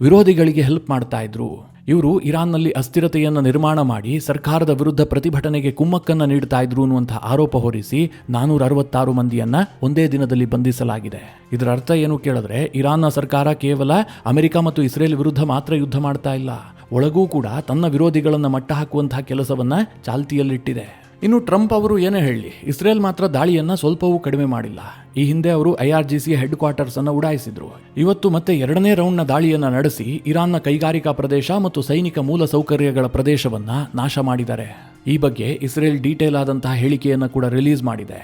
ವಿರೋಧಿಗಳಿಗೆ ಹೆಲ್ಪ್ ಮಾಡ್ತಾ ಇದ್ರು. ಇವರು ಇರಾನ್ನಲ್ಲಿ ಅಸ್ಥಿರತೆಯನ್ನು ನಿರ್ಮಾಣ ಮಾಡಿ ಸರ್ಕಾರದ ವಿರುದ್ಧ ಪ್ರತಿಭಟನೆಗೆ ಕುಮ್ಮಕ್ಕನ್ನು ನೀಡ್ತಾ ಇದ್ರು ಅನ್ನುವಂತಹ ಆರೋಪ ಹೊರಿಸಿ 466 ಮಂದಿಯನ್ನ ಒಂದೇ ದಿನದಲ್ಲಿ ಬಂಧಿಸಲಾಗಿದೆ. ಇದರ ಅರ್ಥ ಏನು ಕೇಳಿದ್ರೆ, ಇರಾನ್ನ ಸರ್ಕಾರ ಕೇವಲ ಅಮೆರಿಕ ಮತ್ತು ಇಸ್ರೇಲ್ ವಿರುದ್ಧ ಮಾತ್ರ ಯುದ್ಧ ಮಾಡ್ತಾ ಇಲ್ಲ, ಒಳಗೂ ಕೂಡ ತನ್ನ ವಿರೋಧಿಗಳನ್ನು ಮಟ್ಟ ಹಾಕುವಂತಹ ಕೆಲಸವನ್ನ ಚಾಲ್ತಿಯಲ್ಲಿಟ್ಟಿದೆ. ಇನ್ನು ಟ್ರಂಪ್ ಅವರು ಏನೇ ಹೇಳಿ, ಇಸ್ರೇಲ್ ಮಾತ್ರ ದಾಳಿಯನ್ನ ಸ್ವಲ್ಪವೂ ಕಡಿಮೆ ಮಾಡಿಲ್ಲ. ಈ ಹಿಂದೆ ಅವರು IRGC ಹೆಡ್ ಕ್ವಾರ್ಟರ್ಸ್ ಅನ್ನು ಉಡಾಯಿಸಿದ್ರು. ಇವತ್ತು ಮತ್ತೆ ಎರಡನೇ ರೌಂಡ್ನ ದಾಳಿಯನ್ನ ನಡೆಸಿ ಇರಾನ್ನ ಕೈಗಾರಿಕಾ ಪ್ರದೇಶ ಮತ್ತು ಸೈನಿಕ ಮೂಲ ಸೌಕರ್ಯಗಳ ಪ್ರದೇಶವನ್ನ ನಾಶ ಮಾಡಿದ್ದಾರೆ. ಈ ಬಗ್ಗೆ ಇಸ್ರೇಲ್ ಡೀಟೇಲ್ ಆದಂತಹ ಹೇಳಿಕೆಯನ್ನು ಕೂಡ ರಿಲೀಸ್ ಮಾಡಿದೆ.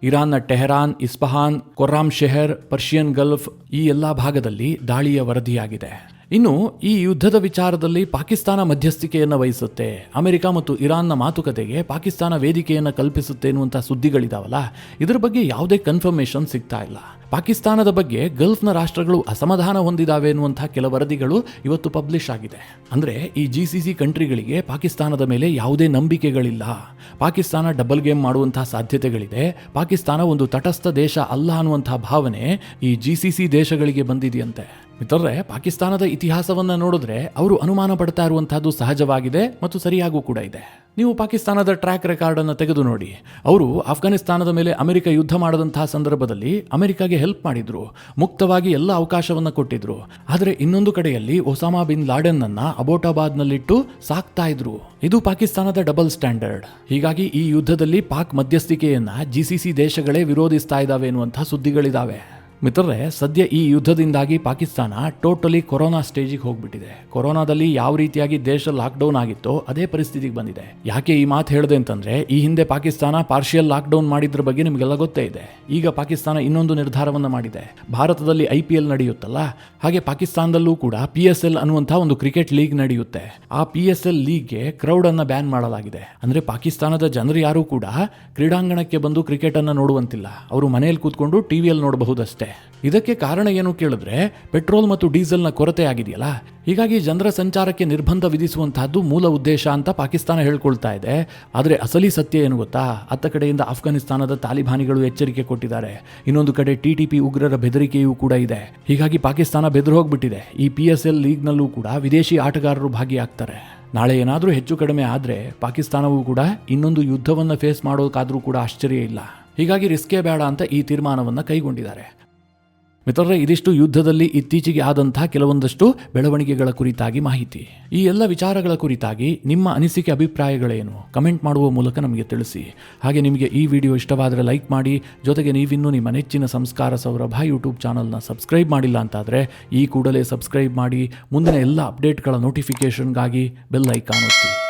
ಇರಾನ್ನ ಟೆಹರಾನ್, ಇಸ್ಫಹಾನ್, ಕೊರ್ರಾಮ್ ಶೆಹರ್, ಪರ್ಷಿಯನ್ ಗಲ್ಫ್ ಈ ಎಲ್ಲಾ ಭಾಗದಲ್ಲಿ ದಾಳಿಯ ವರದಿಯಾಗಿದೆ. ಇನ್ನು ಈ ಯುದ್ಧದ ವಿಚಾರದಲ್ಲಿ ಪಾಕಿಸ್ತಾನ ಮಧ್ಯಸ್ಥಿಕೆಯನ್ನು ವಹಿಸುತ್ತೆ, ಅಮೆರಿಕ ಮತ್ತು ಇರಾನ್ನ ಮಾತುಕತೆಗೆ ಪಾಕಿಸ್ತಾನ ವೇದಿಕೆಯನ್ನು ಕಲ್ಪಿಸುತ್ತೆ ಎನ್ನುವಂಥ ಸುದ್ದಿಗಳಿದಾವಲ್ಲ, ಇದರ ಬಗ್ಗೆ ಯಾವುದೇ ಕನ್ಫರ್ಮೇಷನ್ ಸಿಗ್ತಾ ಇಲ್ಲ. ಪಾಕಿಸ್ತಾನದ ಬಗ್ಗೆ ಗಲ್ಫ್ನ ರಾಷ್ಟ್ರಗಳು ಅಸಮಾಧಾನ ಹೊಂದಿದಾವೆ ಎನ್ನುವಂತಹ ಕೆಲ ವರದಿಗಳು ಇವತ್ತು ಪಬ್ಲಿಷ್ ಆಗಿದೆ. ಅಂದರೆ ಈ GCC ಕಂಟ್ರಿಗಳಿಗೆ ಪಾಕಿಸ್ತಾನದ ಮೇಲೆ ಯಾವುದೇ ನಂಬಿಕೆಗಳಿಲ್ಲ. ಪಾಕಿಸ್ತಾನ ಡಬಲ್ ಗೇಮ್ ಮಾಡುವಂತಹ ಸಾಧ್ಯತೆಗಳಿದೆ. ಪಾಕಿಸ್ತಾನ ಒಂದು ತಟಸ್ಥ ದೇಶ ಅಲ್ಲ ಅನ್ನುವಂತಹ ಭಾವನೆ ಈ GCC ದೇಶಗಳಿಗೆ ಬಂದಿದೆಯಂತೆ. ಮಿತ್ರರೇ, ಪಾಕಿಸ್ತಾನದ ಇತಿಹಾಸವನ್ನು ನೋಡಿದ್ರೆ ಅವರು ಅನುಮಾನ ಪಡ್ತಾ ಇರುವಂತಹದ್ದು ಸಹಜವಾಗಿದೆ ಮತ್ತು ಸರಿಯಾಗೂ ಕೂಡ ಇದೆ. ನೀವು ಪಾಕಿಸ್ತಾನದ ಟ್ರ್ಯಾಕ್ ರೆಕಾರ್ಡ್ ಅನ್ನು ತೆಗೆದು ನೋಡಿ. ಅವರು ಆಫ್ಘಾನಿಸ್ತಾನದ ಮೇಲೆ ಅಮೆರಿಕ ಯುದ್ಧ ಮಾಡದಂತಹ ಸಂದರ್ಭದಲ್ಲಿ ಅಮೆರಿಕಾಗೆ ಹೆಲ್ಪ್ ಮಾಡಿದ್ರು, ಮುಕ್ತವಾಗಿ ಎಲ್ಲ ಅವಕಾಶವನ್ನು ಕೊಟ್ಟಿದ್ರು. ಆದರೆ ಇನ್ನೊಂದು ಕಡೆಯಲ್ಲಿ ಒಸಾಮಾ ಬಿನ್ ಲಾಡೆನ್ ಅನ್ನ ಅಬೋಟಾಬಾದ್ನಲ್ಲಿಟ್ಟು ಸಾಕ್ತಾ ಇದ್ರು. ಇದು ಪಾಕಿಸ್ತಾನದ ಡಬಲ್ ಸ್ಟ್ಯಾಂಡರ್ಡ್. ಹೀಗಾಗಿ ಈ ಯುದ್ಧದಲ್ಲಿ ಪಾಕ್ ಮಧ್ಯಸ್ಥಿಕೆಯನ್ನ GCC ದೇಶಗಳೇ ವಿರೋಧಿಸ್ತಾ ಇದ್ದಾವೆ ಎನ್ನುವಂತಹ ಸುದ್ದಿಗಳಿದಾವೆ. ಮಿತ್ರರೇ, ಸದ್ಯ ಈ ಯುದ್ಧದಿಂದಾಗಿ ಪಾಕಿಸ್ತಾನ ಟೋಟಲಿ ಕೊರೋನಾ ಸ್ಟೇಜಿಗೆ ಹೋಗ್ಬಿಟ್ಟಿದೆ. ಕೊರೋನಾದಲ್ಲಿ ಯಾವ ರೀತಿಯಾಗಿ ದೇಶ ಲಾಕ್ಡೌನ್ ಆಗಿತ್ತೋ ಅದೇ ಪರಿಸ್ಥಿತಿಗೆ ಬಂದಿದೆ. ಯಾಕೆ ಈ ಮಾತು ಹೇಳಿದೆ ಅಂತಂದ್ರೆ, ಈ ಹಿಂದೆ ಪಾಕಿಸ್ತಾನ ಪಾರ್ಷಿಯಲ್ ಲಾಕ್ಡೌನ್ ಮಾಡಿದ್ರ ಬಗ್ಗೆ ನಿಮಗೆಲ್ಲ ಗೊತ್ತೇ ಇದೆ. ಈಗ ಪಾಕಿಸ್ತಾನ ಇನ್ನೊಂದು ನಿರ್ಧಾರವನ್ನ ಮಾಡಿದೆ. ಭಾರತದಲ್ಲಿ IPL ನಡೆಯುತ್ತಲ್ಲ, ಹಾಗೆ ಪಾಕಿಸ್ತಾನದಲ್ಲೂ ಕೂಡ PSL ಅನ್ನುವಂತಹ ಒಂದು ಕ್ರಿಕೆಟ್ ಲೀಗ್ ನಡೆಯುತ್ತೆ. ಆ PSL ಲೀಗ್ಗೆ ಕ್ರೌಡ್ ಅನ್ನ ಬ್ಯಾನ್ ಮಾಡಲಾಗಿದೆ. ಅಂದ್ರೆ ಪಾಕಿಸ್ತಾನದ ಜನರು ಯಾರು ಕೂಡ ಕ್ರೀಡಾಂಗಣಕ್ಕೆ ಬಂದು ಕ್ರಿಕೆಟ್ ಅನ್ನ ನೋಡುವಂತಿಲ್ಲ. ಅವರು ಮನೆಯಲ್ಲಿ ಕೂತ್ಕೊಂಡು ಟಿವಿಯಲ್ಲಿ ನೋಡಬಹುದಷ್ಟೇ. ಇದಕ್ಕೆ ಕಾರಣ ಏನು ಕೇಳಿದ್ರೆ, ಪೆಟ್ರೋಲ್ ಮತ್ತು ಡೀಸೆಲ್ನ ಕೊರತೆ ಆಗಿದೆಯಲ್ಲ, ಹೀಗಾಗಿ ಜನರ ಸಂಚಾರಕ್ಕೆ ನಿರ್ಬಂಧ ವಿಧಿಸುವಂತಹದ್ದು ಮೂಲ ಉದ್ದೇಶ ಅಂತ ಪಾಕಿಸ್ತಾನ ಹೇಳ್ಕೊಳ್ತಾ ಇದೆ. ಆದರೆ ಅಸಲಿ ಸತ್ಯ ಏನು ಗೊತ್ತಾ? ಅತ್ತ ಕಡೆಯಿಂದ ಅಫ್ಘಾನಿಸ್ತಾನದ ತಾಲಿಬಾನಿಗಳು ಎಚ್ಚರಿಕೆ ಕೊಟ್ಟಿದ್ದಾರೆ. ಇನ್ನೊಂದು ಕಡೆ TTP ಉಗ್ರರ ಬೆದರಿಕೆಯೂ ಕೂಡ ಇದೆ. ಹೀಗಾಗಿ ಪಾಕಿಸ್ತಾನ ಬೆದರು ಹೋಗ್ಬಿಟ್ಟಿದೆ. ಈ PSL ಲೀಗ್ನಲ್ಲೂ ಕೂಡ ವಿದೇಶಿ ಆಟಗಾರರು ಭಾಗಿಯಾಗ್ತಾರೆ. ನಾಳೆ ಏನಾದರೂ ಹೆಚ್ಚು ಕಡಿಮೆ ಆದರೆ ಪಾಕಿಸ್ತಾನವೂ ಕೂಡ ಇನ್ನೊಂದು ಯುದ್ಧವನ್ನು ಫೇಸ್ ಮಾಡೋಕಾದ್ರೂ ಕೂಡ ಆಶ್ಚರ್ಯ ಇಲ್ಲ. ಹೀಗಾಗಿ ರಿಸ್ಕೇ ಬೇಡ ಅಂತ ಈ ತೀರ್ಮಾನವನ್ನು ಕೈಗೊಂಡಿದ್ದಾರೆ. ಮಿತ್ರರೇ, ಇದಿಷ್ಟು ಯುದ್ಧದಲ್ಲಿ ಇತ್ತೀಚೆಗೆ ಆದಂತಹ ಕೆಲವೊಂದಷ್ಟು ಬೆಳವಣಿಗೆಗಳ ಕುರಿತಾಗಿ ಮಾಹಿತಿ. ಈ ಎಲ್ಲ ವಿಚಾರಗಳ ಕುರಿತಾಗಿ ನಿಮ್ಮ ಅನಿಸಿಕೆ ಅಭಿಪ್ರಾಯಗಳೇನು? ಕಮೆಂಟ್ ಮಾಡುವ ಮೂಲಕ ನಮಗೆ ತಿಳಿಸಿ. ಹಾಗೆ ನಿಮಗೆ ಈ ವಿಡಿಯೋ ಇಷ್ಟವಾದರೆ ಲೈಕ್ ಮಾಡಿ. ಜೊತೆಗೆ ನೀವಿನ್ನೂ ನಿಮ್ಮ ನೆಚ್ಚಿನ ಸಂಸ್ಕಾರ ಸೌರಭ ಯೂಟ್ಯೂಬ್ ಚಾನಲ್ನ ಸಬ್ಸ್ಕ್ರೈಬ್ ಮಾಡಿಲ್ಲ ಅಂತಾದರೆ ಈ ಕೂಡಲೇ ಸಬ್ಸ್ಕ್ರೈಬ್ ಮಾಡಿ. ಮುಂದಿನ ಎಲ್ಲ ಅಪ್ಡೇಟ್ಗಳ ನೋಟಿಫಿಕೇಷನ್ಗಾಗಿ ಬೆಲ್ ಐಕಾನ್ ಒತ್ತಿ.